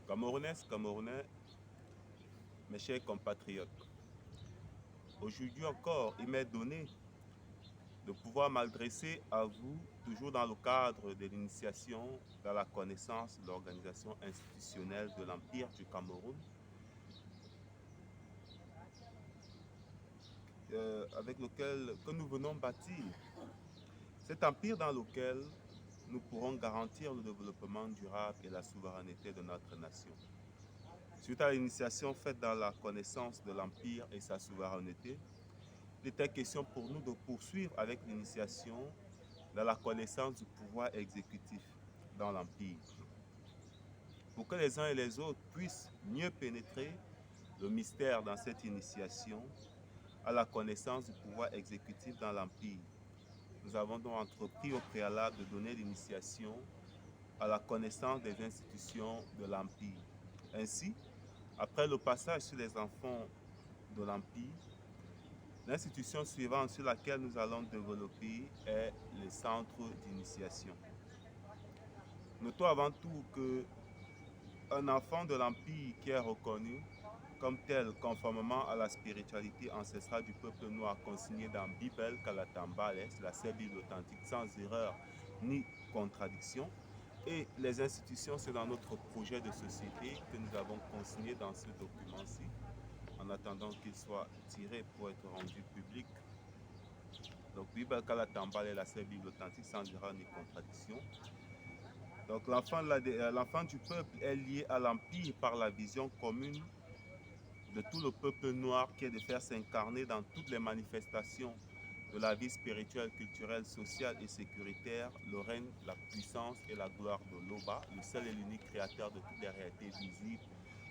Camerounaises, Camerounais, mes chers compatriotes, aujourd'hui encore, il m'est donné de pouvoir m'adresser à vous, toujours dans le cadre de l'initiation dans la connaissance de l'organisation institutionnelle de l'Empire du Cameroun, avec lequel que nous venons bâtir. Cet empire dans lequel nous pourrons garantir le développement durable et la souveraineté de notre nation. Suite à l'initiation faite dans la connaissance de l'Empire et sa souveraineté, il était question pour nous de poursuivre avec l'initiation dans la connaissance du pouvoir exécutif dans l'Empire, pour que les uns et les autres puissent mieux pénétrer le mystère dans cette initiation à la connaissance du pouvoir exécutif dans l'Empire. Nous avons donc entrepris au préalable de donner l'initiation à la connaissance des institutions de l'Empire. Ainsi, après le passage sur les enfants de l'Empire, l'institution suivante sur laquelle nous allons développer est le centre d'initiation. Notons avant tout qu'un enfant de l'Empire qui est reconnu comme tel conformément à la spiritualité ancestrale du peuple noir consignée dans Bible Kalatambales, la seule Bible authentique sans erreur ni contradiction, et les institutions, c'est dans notre projet de société que nous avons consigné dans ce document-ci, en attendant qu'il soit tiré pour être rendu public. Donc, Bible Kalatambales est la seule Bible authentique sans erreur ni contradiction. Donc, l'enfant du peuple est lié à l'Empire par la vision commune de tout le peuple noir qui est de faire s'incarner dans toutes les manifestations de la vie spirituelle, culturelle, sociale et sécuritaire le règne, la puissance et la gloire de l'Oba, le seul et l'unique créateur de toutes les réalités visibles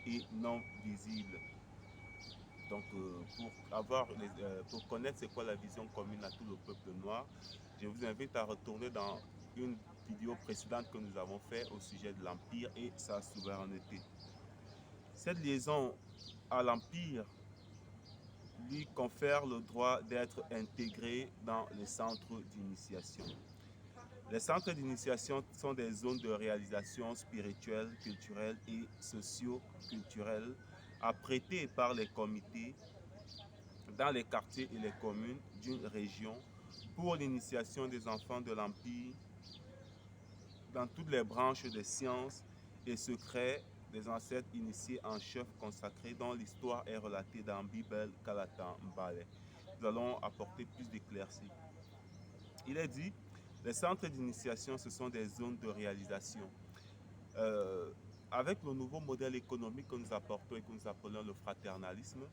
et non visibles. Donc, pour connaître c'est quoi la vision commune à tout le peuple noir, je vous invite à retourner dans une vidéo précédente que nous avons faite au sujet de l'Empire et sa souveraineté. Cette liaison à l'Empire lui confère le droit d'être intégré dans les centres d'initiation. Les centres d'initiation sont des zones de réalisation spirituelle, culturelle et socio-culturelle apprêtées par les comités dans les quartiers et les communes d'une région pour l'initiation des enfants de l'Empire dans toutes les branches des sciences et secrets des ancêtres initiés en chef consacrés dont l'histoire est relatée dans Bible Kalatambale. Nous allons apporter plus d'éclaircies. Il est dit, les centres d'initiation, ce sont des zones de réalisation. Avec le nouveau modèle économique que nous apportons et que nous appelons le fraternalisme,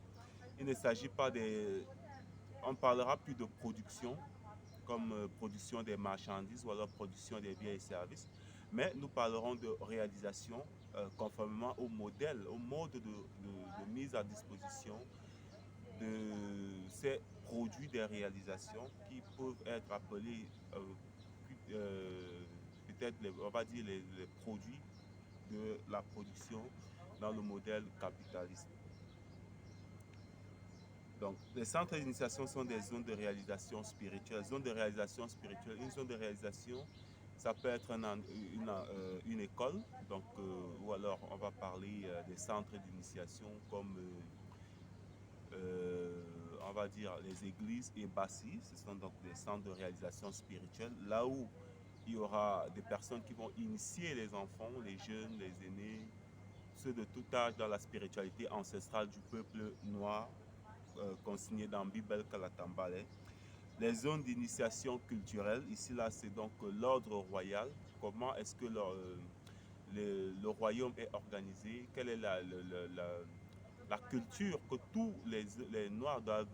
il ne s'agit pas de... On ne parlera plus de production, comme production des marchandises ou alors production des biens et services, mais nous parlerons de réalisation conformément au modèle, au mode de mise à disposition de ces produits des réalisations qui peuvent être appelés peut-être, on va dire, les produits de la production dans le modèle capitaliste. Donc, les centres d'initiation sont des zones de réalisation spirituelle. Zone de réalisation spirituelle, une zone de réalisation, ça peut être une école, donc, ou alors on va parler des centres d'initiation comme, on va dire, les églises et bâtis. Ce sont donc des centres de réalisation spirituelle, là où il y aura des personnes qui vont initier les enfants, les jeunes, les aînés, ceux de tout âge dans la spiritualité ancestrale du peuple noir, consigné dans Bible Kalatambale. Les zones d'initiation culturelle, ici là c'est donc l'ordre royal. Comment est-ce que le royaume est organisé? Quelle est la culture que tous les Noirs doivent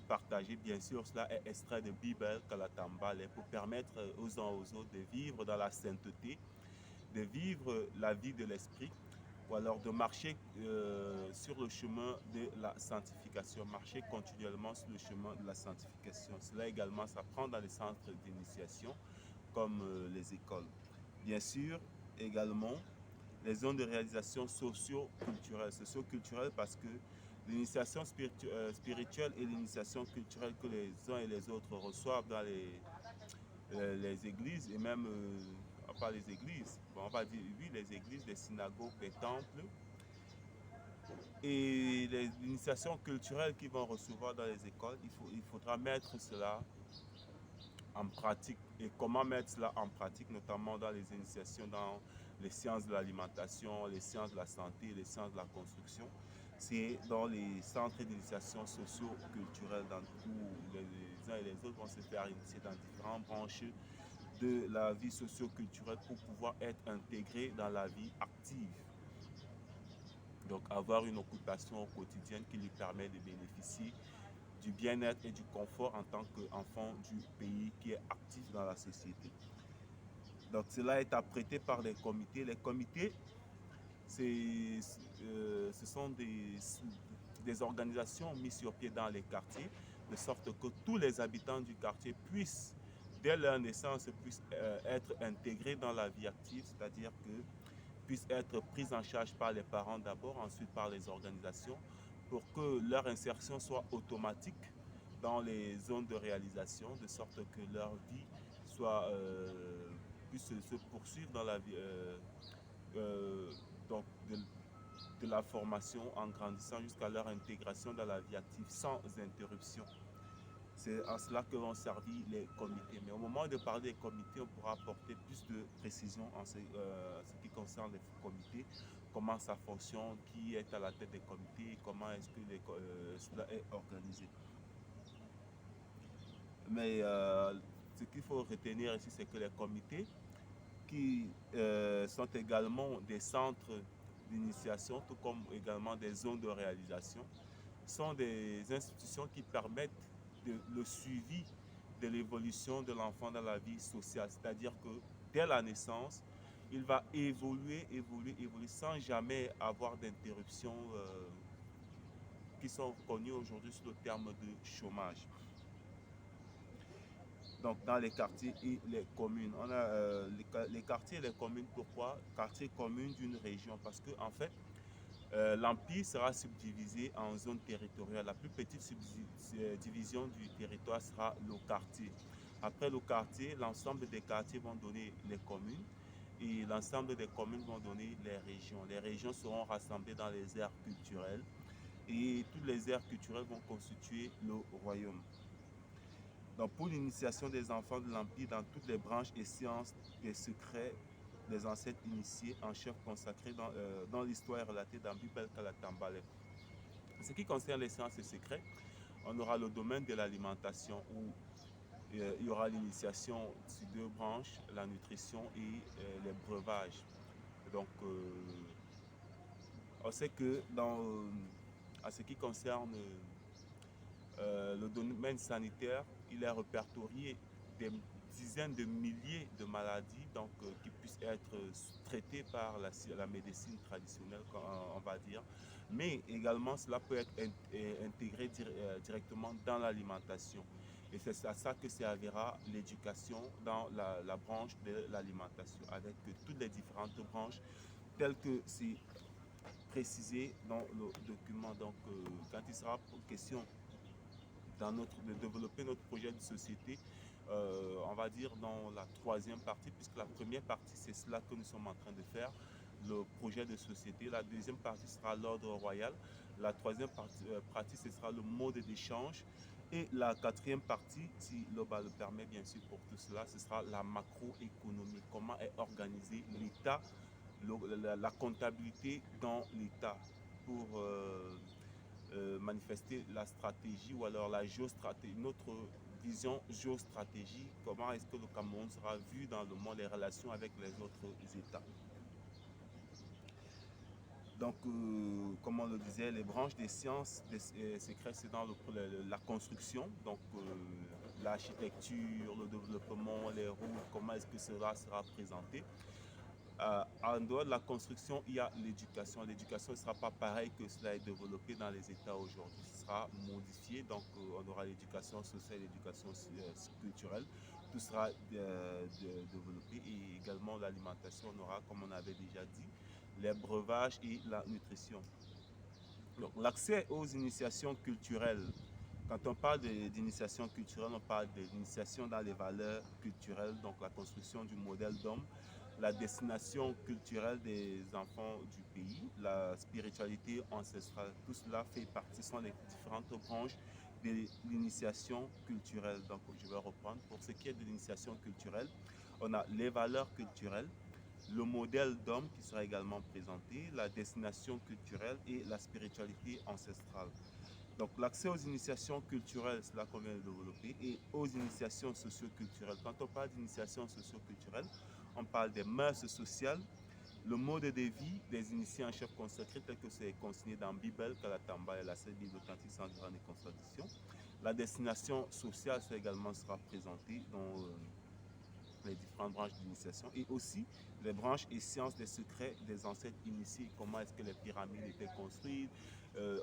partager? Bien sûr, cela est extrait de Bible Kalatambale pour permettre aux uns aux autres de vivre dans la sainteté, de vivre la vie de l'esprit, ou alors de marcher sur le chemin de la sanctification, marcher continuellement sur le chemin de la sanctification. Cela également s'apprend dans les centres d'initiation comme les écoles. Bien sûr, également, les zones de réalisation socio-culturelle. Socio-culturelle parce que l'initiation spirituelle et l'initiation culturelle que les uns et les autres reçoivent dans les églises et même pas les églises, bon, on va dire oui, les églises, les synagogues, les temples, et les initiations culturelles qu'ils vont recevoir dans les écoles, il faudra mettre cela en pratique. Et comment mettre cela en pratique, notamment dans les initiations dans les sciences de l'alimentation, les sciences de la santé, les sciences de la construction. C'est dans les centres d'initiation socio-culturelle, dans où les uns et les autres vont se faire initier dans différentes branches de la vie socio-culturelle pour pouvoir être intégrés dans la vie active. Donc avoir une occupation quotidienne qui lui permet de bénéficier du bien-être et du confort en tant qu'enfant du pays qui est actif dans la société. Donc cela est apprêté par les comités. Les comités, ce sont des organisations mises sur pied dans les quartiers, de sorte que tous les habitants du quartier puissent, dès leur naissance, puissent être intégrés dans la vie active, c'est-à-dire que puissent être pris en charge par les parents d'abord, ensuite par les organisations, pour que leur insertion soit automatique dans les zones de réalisation, de sorte que leur vie soit, puisse se poursuivre dans la vie, donc de la formation en grandissant jusqu'à leur intégration dans la vie active sans interruption. C'est à cela que vont servir les comités. Mais au moment de parler des comités, on pourra apporter plus de précision en ce qui concerne les comités, comment ça fonctionne, qui est à la tête des comités, comment est-ce que cela est organisé. Mais ce qu'il faut retenir ici, c'est que les comités, qui sont également des centres d'initiation, tout comme également des zones de réalisation, sont des institutions qui permettent le suivi de l'évolution de l'enfant dans la vie sociale. C'est-à-dire que dès la naissance, il va évoluer sans jamais avoir d'interruptions qui sont connues aujourd'hui sous le terme de chômage. Donc dans les quartiers et les communes. On a les quartiers et les communes. Pourquoi? Quartier commune d'une région. Parce que en fait, l'Empire sera subdivisé en zones territoriales. La plus petite division du territoire sera le quartier. Après le quartier, l'ensemble des quartiers vont donner les communes et l'ensemble des communes vont donner les régions. Les régions seront rassemblées dans les aires culturelles et toutes les aires culturelles vont constituer le royaume. Donc pour l'initiation des enfants de l'Empire dans toutes les branches et sciences des secrets des ancêtres initiés en chef consacrés dans l'histoire relatée dans Bible Kalatambale. En ce qui concerne les sciences et secrets, on aura le domaine de l'alimentation où il y aura l'initiation sur deux branches, la nutrition et les breuvages. Donc on sait que en ce qui concerne le domaine sanitaire, il est répertorié des dizaines de milliers de maladies donc, qui puissent être traitées par la médecine traditionnelle, on va dire. Mais également, cela peut être intégré directement dans l'alimentation. Et c'est à ça que servira l'éducation dans la branche de l'alimentation, avec toutes les différentes branches telles que c'est précisé dans le document. Donc, quand il sera question de développer notre projet de société, on va dire dans la troisième partie, puisque la première partie, c'est cela que nous sommes en train de faire, le projet de société. La deuxième partie sera l'ordre royal. La troisième partie, ce sera le mode d'échange. Et la quatrième partie, si l'OBA le permet bien sûr pour tout cela, ce sera la macroéconomie. Comment est organisé l'État, la comptabilité dans l'État pour manifester la stratégie ou alors la géostratégie, notre vision géostratégie, comment est-ce que le Cameroun sera vu dans le monde, les relations avec les autres États. Donc, comme on le disait, les branches des sciences des secrets, c'est dans la construction, donc l'architecture, le développement, les routes, comment est-ce que cela sera présenté. En dehors de la construction, il y a l'éducation. L'éducation ne sera pas pareil que cela est développé dans les États aujourd'hui. Ce sera modifié, donc on aura l'éducation sociale, l'éducation culturelle. Tout sera développé et également l'alimentation, on aura, comme on avait déjà dit, les breuvages et la nutrition. Donc l'accès aux initiations culturelles. Quand on parle d'initiation culturelle, on parle d'initiation dans les valeurs culturelles, donc la construction du modèle d'homme, la destination culturelle des enfants du pays, la spiritualité ancestrale. Tout cela fait partie, ce sont les différentes branches de l'initiation culturelle. Donc, je vais reprendre. Pour ce qui est de l'initiation culturelle, on a les valeurs culturelles, le modèle d'homme qui sera également présenté, la destination culturelle et la spiritualité ancestrale. Donc l'accès aux initiations culturelles, c'est là qu'on vient de développer, et aux initiations socio-culturelles. Quand on parle d'initiation socio-culturelle, on parle des mœurs sociales, le mode de vie des initiés en chef consacré tel que c'est consigné dans Bible, Kalatamba et la seule Bible authentique sans grande contradiction. La destination sociale, ça également sera présenté dans les différentes branches d'initiation et aussi les branches et sciences des secrets des ancêtres initiés, comment est-ce que les pyramides étaient construites.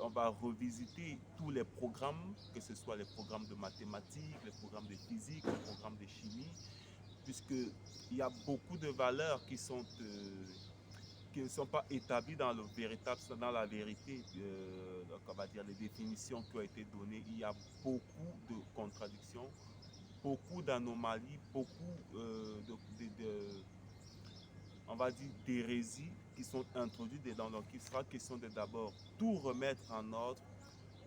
On va revisiter tous les programmes, que ce soit les programmes de mathématiques, les programmes de physique, les programmes de chimie, puisqu'il y a beaucoup de valeurs qui ne sont pas établies dans dans la vérité, donc on va dire les définitions qui ont été données. Il y a beaucoup de contradictions, beaucoup d'anomalies, beaucoup on va dire, d'hérésies qui sont introduites dedans. Donc, il sera question de d'abord tout remettre en ordre,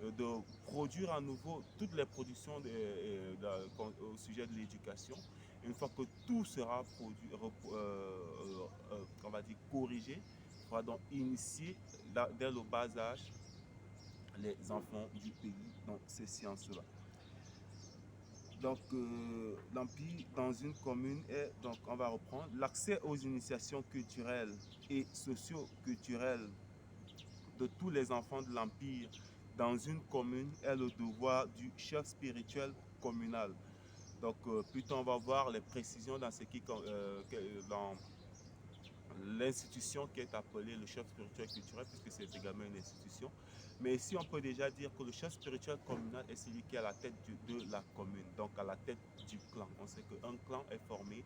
de produire à nouveau toutes les productions au sujet de l'éducation. Une fois que tout sera produit, on va dire, corrigé, il faudra donc initier dès le bas âge les enfants du pays dans ces sciences-là. Donc, l'Empire dans une commune est, donc on va reprendre, l'accès aux initiations culturelles et socio-culturelles de tous les enfants de l'Empire dans une commune est le devoir du chef spirituel communal. Donc, plutôt on va voir les précisions dans ce qui, dans l'institution qui est appelée le chef spirituel culturel, puisque c'est également une institution. Mais ici, on peut déjà dire que le chef spirituel communal est celui qui est à la tête de la commune, donc à la tête du clan. On sait qu'un clan est formé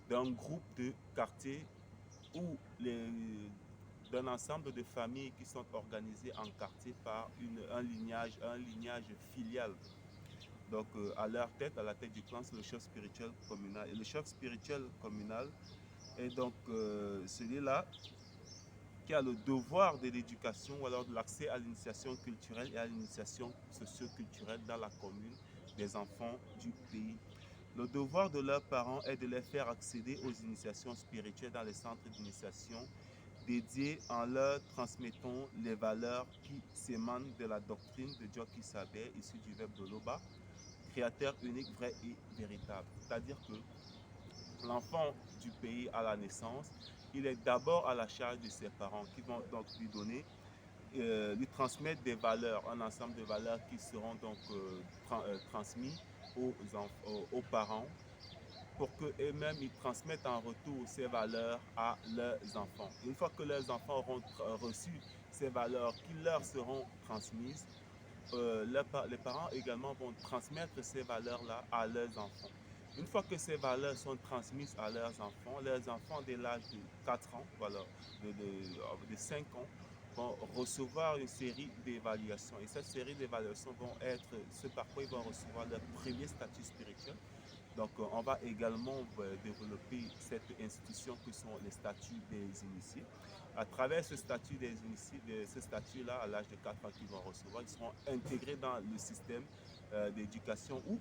d'un groupe de quartiers ou d'un ensemble de familles qui sont organisées en quartier par un lignage filial. Donc, à leur tête, à la tête du clan, c'est le chef spirituel communal. Et le chef spirituel communal est donc celui-là qui a le devoir de l'éducation ou alors de l'accès à l'initiation culturelle et à l'initiation socio-culturelle dans la commune des enfants du pays. Le devoir de leurs parents est de les faire accéder aux initiations spirituelles dans les centres d'initiation dédiés en leur transmettant les valeurs qui s'émanent de la doctrine de Djoki Saber, issue du verbe de Loba, créateur unique, vrai et véritable. C'est-à-dire que l'enfant du pays à la naissance, il est d'abord à la charge de ses parents qui vont donc lui transmettre des valeurs, un ensemble de valeurs qui seront donc transmises aux parents pour qu'eux-mêmes ils transmettent en retour ces valeurs à leurs enfants. Une fois que leurs enfants auront reçu ces valeurs qui leur seront transmises, les parents également vont transmettre ces valeurs-là à leurs enfants. Une fois que ces valeurs sont transmises à leurs enfants dès l'âge de 4 ans, voilà, de 5 ans, vont recevoir une série d'évaluations. Et cette série d'évaluations vont être ce par quoi ils vont recevoir leur premier statut spirituel. Donc, on va également développer cette institution que sont les statuts des initiés. À travers ce statut des initiés, ce statut-là, à l'âge de 4 ans qu'ils vont recevoir, ils seront intégrés dans le système d'éducation où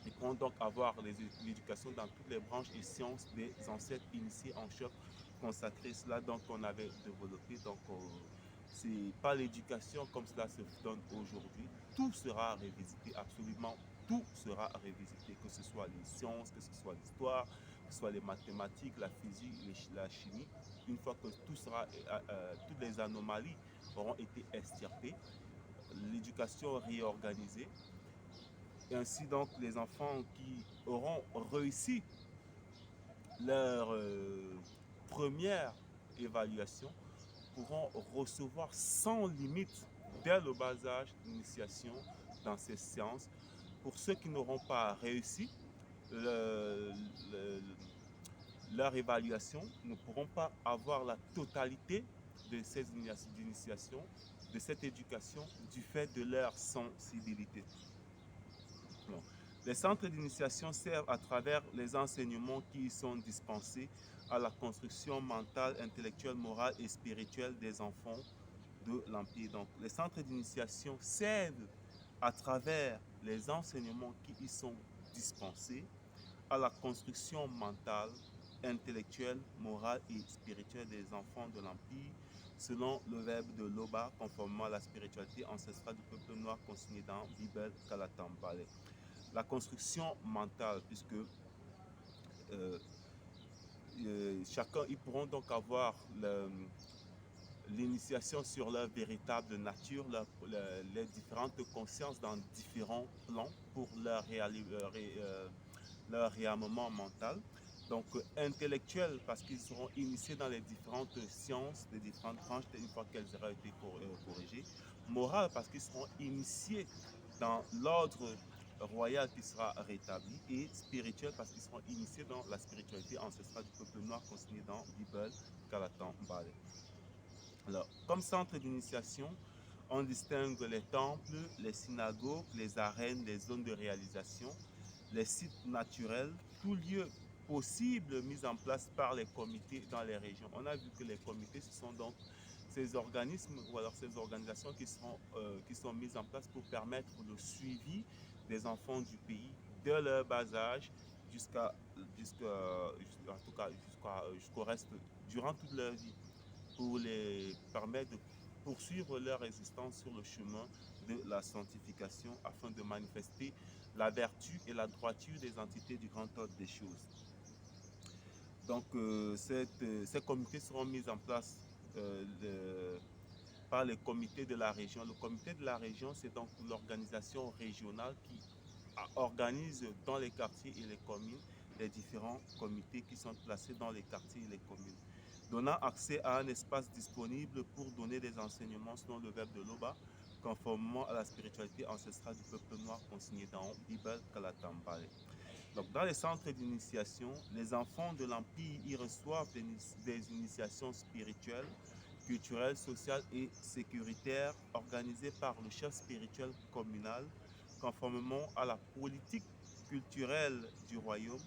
ils pourront donc avoir l'éducation dans toutes les branches et sciences des ancêtres initiés en chef consacré. Cela donc on avait développé. Donc c'est pas l'éducation comme cela se donne aujourd'hui. Tout sera révisité, absolument tout sera révisité, que ce soit les sciences, que ce soit l'histoire, que ce soit les mathématiques, la physique, la chimie. Une fois que tout sera, toutes les anomalies auront été extirpées, l'éducation réorganisée, et ainsi donc les enfants qui auront réussi leur première évaluation pourront recevoir sans limite dès le bas âge d'initiation dans ces sciences. Pour ceux qui n'auront pas réussi leur évaluation, ne pourront pas avoir la totalité de ces initiations, de cette éducation, du fait de leur sensibilité. Bon. Les centres d'initiation servent à travers les enseignements qui y sont dispensés à la construction mentale, intellectuelle, morale et spirituelle des enfants de l'Empire. Donc, les centres d'initiation servent à travers les enseignements qui y sont dispensés à la construction mentale, intellectuelle, morale et spirituelle des enfants de l'Empire, selon le verbe de Loba, conformément à la spiritualité ancestrale du peuple noir consigné dans Bible Kalatambale. La construction mentale, puisque chacun, ils pourront donc avoir l'initiation sur leur véritable nature, les différentes consciences dans différents plans pour leur réarmement mental. Donc intellectuel parce qu'ils seront initiés dans les différentes sciences, les différentes branches une fois qu'elles auront été corrigées. Moral parce qu'ils seront initiés dans l'ordre royal qui sera rétabli, et spirituel parce qu'ils seront initiés dans la spiritualité ancestrale du peuple noir consignée dans Bible Kalatan Bale. Alors, comme centre d'initiation, on distingue les temples, les synagogues, les arènes, les zones de réalisation, les sites naturels, tout lieu possible mis en place par les comités dans les régions. On a vu que les comités, ce sont donc ces organismes ou alors ces organisations qui sont mises en place pour permettre le suivi des enfants du pays de leur bas âge jusqu'au reste, durant toute leur vie, pour les permettre de poursuivre leur existence sur le chemin de la sanctification afin de manifester la vertu et la droiture des entités du grand ordre des choses. Donc, ces comités seront mis en place par les comités de la région. Le comité de la région, c'est donc l'organisation régionale qui organise dans les quartiers et les communes les différents comités qui sont placés dans les quartiers et les communes, donnant accès à un espace disponible pour donner des enseignements selon le verbe de Loba, conformément à la spiritualité ancestrale du peuple noir consigné dans Bible Kalatambale. Donc, dans les centres d'initiation, les enfants de l'Empire y reçoivent des initiations spirituelles, culturelles, sociales et sécuritaires organisées par le chef spirituel communal, conformément à la politique culturelle du royaume,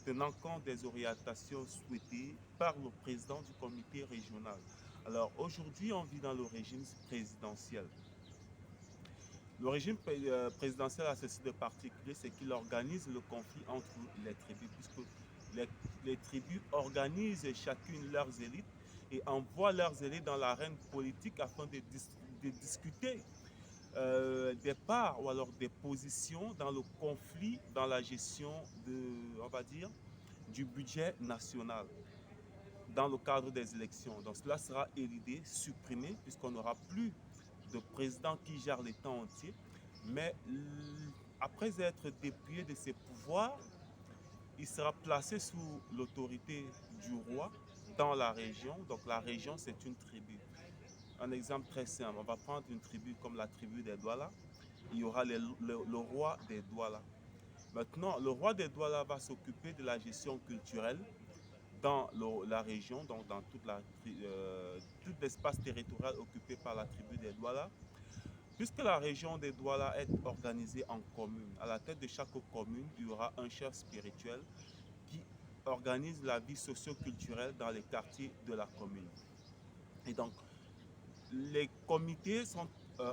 tenant compte des orientations souhaitées par le président du comité régional. Alors aujourd'hui, on vit dans le régime présidentiel. Le régime présidentiel a ceci de particulier, c'est qu'il organise le conflit entre les tribus, puisque les tribus organisent chacune leurs élites et envoient leurs élites dans l'arène politique afin de discuter des parts ou alors des positions dans le conflit, dans la gestion on va dire, du budget national dans le cadre des élections. Donc cela sera élidé, supprimé, puisqu'on n'aura plus de président qui gère l'État entier. Mais après être dépouillé de ses pouvoirs, il sera placé sous l'autorité du roi dans la région. Donc la région, c'est une tribu. Un exemple très simple, on va prendre une tribu comme la tribu des Douala. Il y aura le roi des Douala. Maintenant, le roi des Douala va s'occuper de la gestion culturelle dans la région, donc dans tout l'espace territorial occupé par la tribu des Douala. Puisque la région des Douala est organisée en communes, à la tête de chaque commune, il y aura un chef spirituel qui organise la vie socio-culturelle dans les quartiers de la commune. Et donc, les comités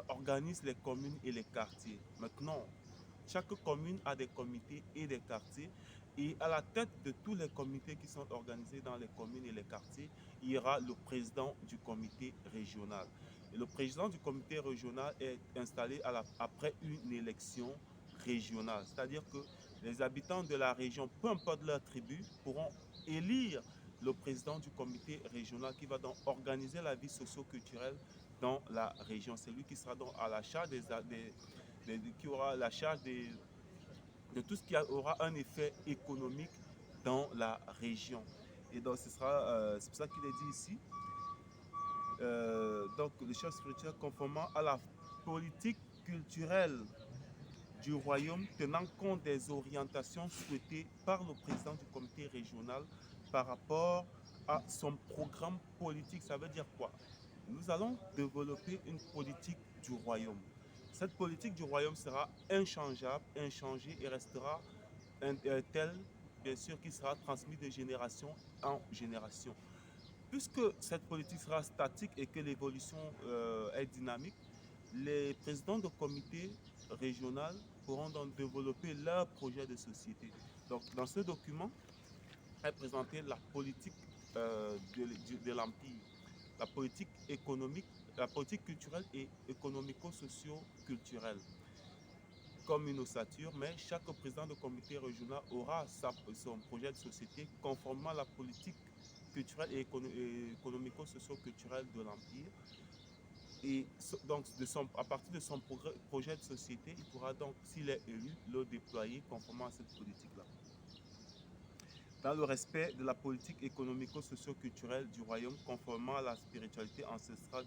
organisent les communes et les quartiers. Maintenant, chaque commune a des comités et des quartiers. Et à la tête de tous les comités qui sont organisés dans les communes et les quartiers, il y aura le président du comité régional. Et le président du comité régional est installé après une élection régionale. C'est-à-dire que les habitants de la région, peu importe leur tribu, pourront élire le président du comité régional qui va donc organiser la vie socio-culturelle dans la région. C'est lui qui sera donc à la charge qui aura la charge de tout ce qui aura un effet économique dans la région. Et donc c'est pour ça qu'il est dit ici. Donc le chef spirituel conformément à la politique culturelle du royaume, tenant compte des orientations souhaitées par le président du comité régional par rapport à son programme politique. Ça veut dire quoi? Nous allons développer une politique du royaume. Cette politique du royaume sera inchangeable, inchangée et restera telle, bien sûr, qui sera transmise de génération en génération. Puisque cette politique sera statique et que l'évolution est dynamique, les présidents de comités régionaux pourront donc développer leur projet de société. Donc, dans ce document est présentée la politique de l'Empire, la politique économique, la politique culturelle et économico-socio-culturelle comme une ossature, mais chaque président de comité régional aura son projet de société conformément à la politique culturelle et économico-socio-culturelle de l'Empire. Et donc, à partir de son projet de société, il pourra donc, s'il est élu, le déployer conformément à cette politique-là. Dans le respect de la politique économico-socio-culturelle du royaume, conformément à la spiritualité ancestrale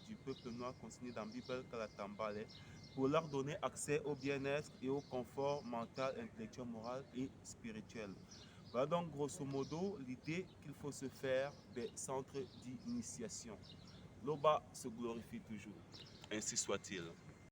du peuple noir consignée dans Bible Kalatambale, pour leur donner accès au bien-être et au confort mental, intellectuel, moral et spirituel. Voilà donc grosso modo l'idée qu'il faut se faire des centres d'initiation. L'Oba se glorifie toujours. Ainsi soit-il.